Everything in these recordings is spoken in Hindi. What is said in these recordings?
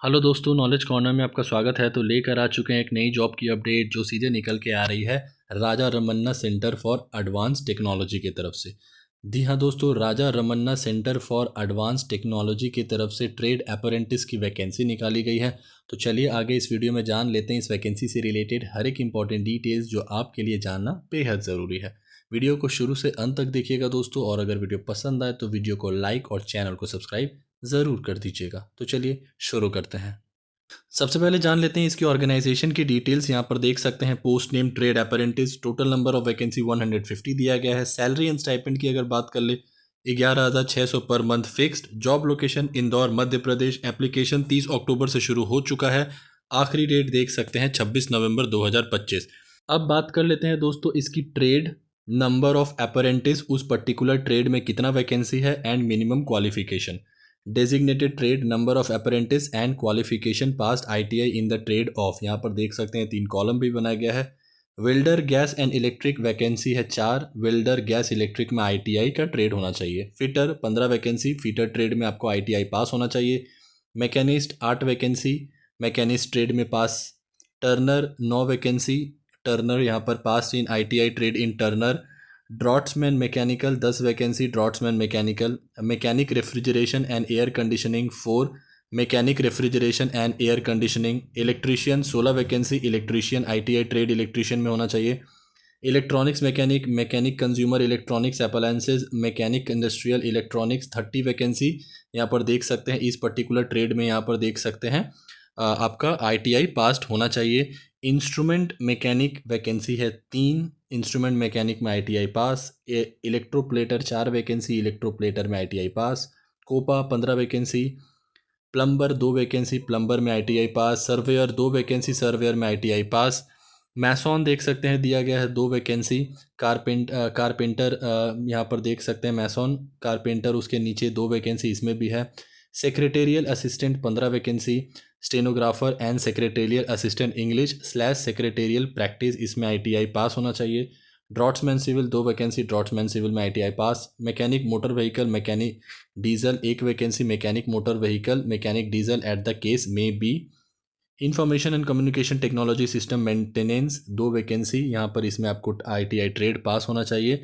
हेलो दोस्तों, नॉलेज कॉर्नर में आपका स्वागत है। तो लेकर आ चुके हैं एक नई जॉब की अपडेट जो सीधे निकल के आ रही है Raja Ramanna centre for advance technology की तरफ से। जी हाँ दोस्तों, Raja Ramanna centre for advance technology की तरफ से ट्रेड अप्रेंटिस की वैकेंसी निकाली गई है। तो चलिए आगे इस वीडियो में जान लेते हैं इस वैकेंसी से रिलेटेड हर एक इंपॉर्टेंट डिटेल्स जो आपके लिए जानना बेहद ज़रूरी है। वीडियो को शुरू से अंत तक देखिएगा दोस्तों, और अगर वीडियो पसंद आए तो वीडियो को लाइक और चैनल को सब्सक्राइब ज़रूर कर दीजिएगा। तो चलिए शुरू करते हैं। सबसे पहले जान लेते हैं इसकी ऑर्गेनाइजेशन की डिटेल्स। यहाँ पर देख सकते हैं post name trade apprentice, total number of vacancy 150 दिया गया है। सैलरी एंड स्टाइपेंड की अगर बात कर ले 11,600 पर month fixed. Job location Indore Madhya Pradesh. Application 30 अक्टूबर से शुरू हो चुका है। आखिरी डेट देख सकते हैं 26 नवंबर 2025। अब बात कर लेते हैं दोस्तों इसकी ट्रेड नंबर ऑफ अप्रेंटिस, उस पर्टिकुलर ट्रेड में कितना वैकेंसी है and minimum qualification. Designated trade number of apprentice and qualification past ITI in the trade off. यहाँ पर देख सकते हैं 3 कॉलम भी बनाया गया है। Welder gas and electric vacancy है 4। वेल्डर गैस इलेक्ट्रिक में आईटीआई का ट्रेड होना चाहिए। फिटर 15 वैकेंसी, फिटर ट्रेड में आपको आईटीआई पास होना चाहिए। मैकेनिस्ट 8 वैकेंसी, मैकेनिस्ट ट्रेड में पास। टर्नर 9 वैकेंसी, टर्नर यहाँ पर pass in ITI trade in turner. Draughtsman mechanical 10 vacancy, draughtsman mechanical. Mechanic refrigeration and air conditioning 4, mechanic refrigeration and air conditioning. Electrician 16 vacancy, electrician ITI trade electrician में होना चाहिए। Electronics mechanic, mechanic consumer electronics appliances, mechanic industrial electronics 30 vacancy. यहाँ पर देख सकते हैं इस पर्टिकुलर ट्रेड में यहाँ पर देख सकते हैं आपका आईटीआई पास्ड होना चाहिए। इंस्ट्रूमेंट मैकेनिक वैकेंसी है 3, इंस्ट्रूमेंट मैकेनिक में ITI pass. Electroplater 4 vacancy, electroplater में ITI pass. COPA 15 vacancy. Plumber 2 vacancy, plumber में ITI pass. Surveyor 2 vacancy, surveyor में आईटीआई पास। मैसॉन देख सकते हैं दिया गया है 2 वैकेंसी। कारपेंटर यहाँ पर देख सकते हैं मैसॉन कारपेंटर, उसके नीचे 2 वैकेंसी इसमें भी है। Secretarial assistant 15 vacancy. Stenographer and secretarial assistant English / secretarial practice, इसमें आईटीआई पास होना चाहिए। Draughtsman civil 2 vacancy, draughtsman civil में ITI pass. Mechanic motor vehicle, mechanic diesel 1 vacancy, mechanic motor vehicle, mechanic diesel at the case में बी। Information and communication technology system maintenance 2 vacancy, यहाँ पर इसमें आपको आईटीआई ट्रेड पास होना चाहिए।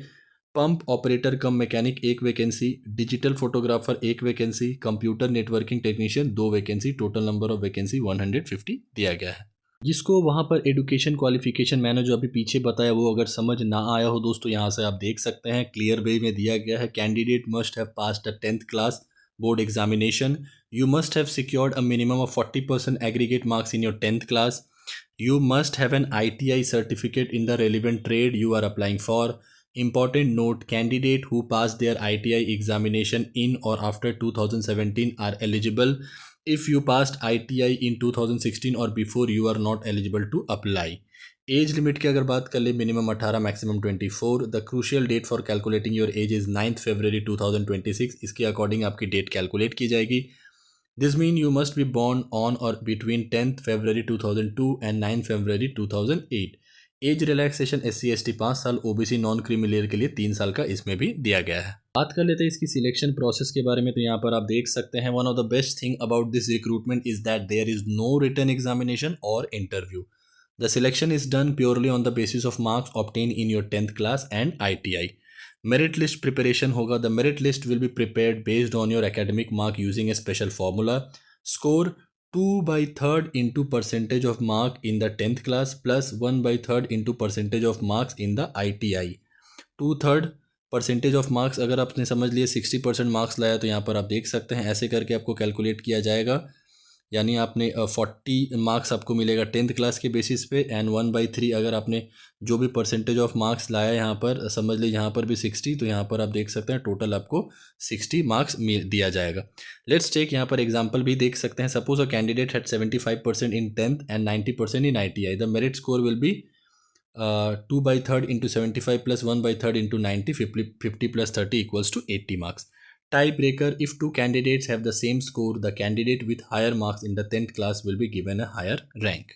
Pump operator cum mechanic 1 vacancy. Digital photographer 1 vacancy. Computer networking technician 2 vacancy. Total number of vacancy 150 दिया गया है। जिसको वहाँ पर एजुकेशन क्वालिफिकेशन मैंने जो अभी पीछे बताया वो अगर समझ ना आया हो दोस्तों, यहाँ से आप देख सकते हैं क्लियर वे में दिया गया है। Candidate must have passed the 10th class board examination. You must have secured a minimum of 40% aggregate marks in your 10th class. You must have an ITI certificate in the relevant trade you are applying for. Important note: candidate who passed their ITI examination in or after 2017 are eligible. If you passed ITI in 2016 or before, you are not eligible to apply. Age limit की अगर बात कर ले minimum 18 maximum 24। The crucial date for calculating your age is 9 फरवरी 2026। इसके अकॉर्डिंग आपकी डेट कैलकुलेट की जाएगी। This means you must be born on or between 10th February 2002 and 9 February 2008. Age relaxation SC/ST 5 साल, OBC नॉन क्रीमी लेयर के लिए 3 साल का इसमें भी दिया गया है। बात कर लेते हैं इसकी सिलेक्शन प्रोसेस के बारे में। तो यहाँ पर आप देख सकते हैं one of the best thing about this recruitment is that there is no written examination or interview. The selection is done purely on the basis of marks obtain in your 10th class and ITI। Merit list preparation होगा। The merit list will be prepared based on your academic mark using a special formula. Score 2/3 into percentage of mark in the 10th class plus 1/3 into percentage of marks in the ITI। 2/3 percentage of marks अगर आपने समझ लिए 60% मार्क्स लाया तो यहाँ पर आप देख सकते हैं ऐसे करके आपको कैलकुलेट किया जाएगा। यानी आपने 40 मार्क्स आपको मिलेगा 10th क्लास के बेसिस पे एंड 1/3 अगर आपने जो भी परसेंटेज ऑफ मार्क्स लाया यहाँ पर समझ लीजिए यहाँ पर भी 60, तो यहाँ पर आप देख सकते हैं टोटल आपको 60 मार्क्स दिया जाएगा। लेट्स टेक यहाँ पर एग्जांपल भी देख सकते हैं। Suppose a candidate had 75% in 10th and 90% in ITI। The merit score will be 2/3 into 75 plus 1/3 into 90, 50 plus 30 equals to 80 marks. Tiebreaker: if two candidates have the same score, the candidate with higher marks in the 10th class will be given a higher rank.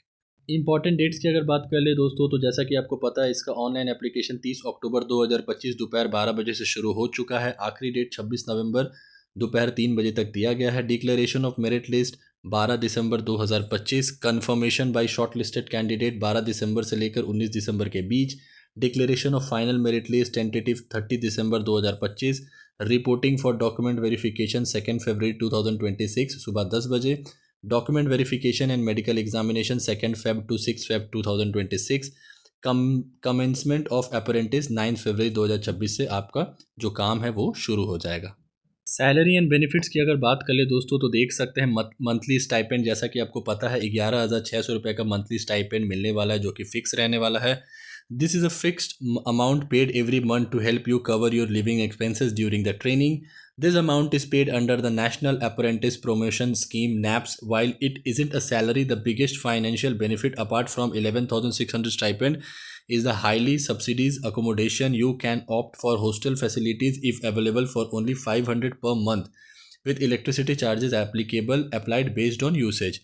Important dates की अगर बात कर ले दोस्तों, तो जैसा कि आपको पता है इसका ऑनलाइन एप्लीकेशन 30 अक्टूबर 2025 दोपहर 12 बजे से शुरू हो चुका है। आखिरी डेट 26 नवंबर दोपहर 3 बजे तक दिया गया है। डिक्लेरेशन ऑफ मेरिट लिस्ट 12 दिसंबर 2025, confirmation by shortlisted candidate 12 दिसंबर से लेकर 19 दिसंबर के बीच, declaration of final merit list tentative 30 दिसंबर 2025, रिपोर्टिंग फॉर डॉक्यूमेंट वेरिफिकेशन 2 फरवरी 2026 सुबह 10 बजे, document verification and medical examination 2 Feb to 6 Feb 2026, commencement of apprentice 9 फरवरी 2026 से आपका जो काम है वो शुरू हो जाएगा। सैलरी एंड बेनिफिट्स की अगर बात कर ले दोस्तों तो देख सकते हैं मंथली स्टाइपेंड, जैसा कि आपको पता है 11,600 रुपये का मंथली स्टाइपेंड मिलने वाला है जो कि फिक्स रहने वाला है। This is a fixed amount paid every month to help you cover your living expenses during the training. This amount is paid under the National Apprentice Promotion Scheme (NAPS). While it isn't a salary, the biggest financial benefit apart from 11,600 stipend is the highly subsidized accommodation. You can opt for hostel facilities if available for only 500 per month, with electricity charges applied based on usage.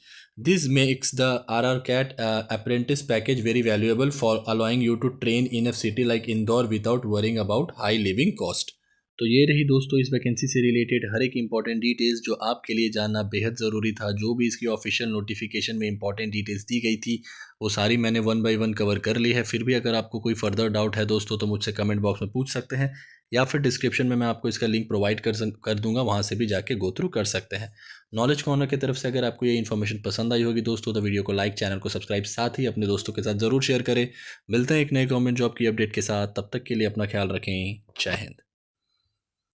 This makes the RRCAT apprentice package very valuable for allowing you to train in a city like Indore without worrying about high living cost. तो ये रही दोस्तों इस वैकेंसी से रिलेटेड हर एक इंपॉर्टेंट डिटेल्स जो आपके लिए जानना बेहद ज़रूरी था। जो भी इसकी ऑफिशियल नोटिफिकेशन में इंपॉर्टेंट डिटेल्स दी गई थी वो सारी मैंने 1 बाय 1 कवर कर ली है। फिर भी अगर आपको कोई फर्दर डाउट है दोस्तों तो मुझसे कमेंट बॉक्स में पूछ सकते हैं, या फिर डिस्क्रिप्शन में मैं आपको इसका लिंक प्रोवाइड कर दूंगा, वहाँ से भी जाके गो थ्रू कर सकते हैं। नॉलेज कॉर्नर की तरफ से अगर आपको ये इन्फॉर्मेशन पसंद आई होगी दोस्तों तो वीडियो को लाइक, चैनल को सब्सक्राइब, साथ ही अपने दोस्तों के साथ ज़रूर शेयर करें। मिलते हैं एक नए गवर्नमेंट जॉब की अपडेट के साथ, तब तक के लिए अपना ख्याल रखें। जय हिंद।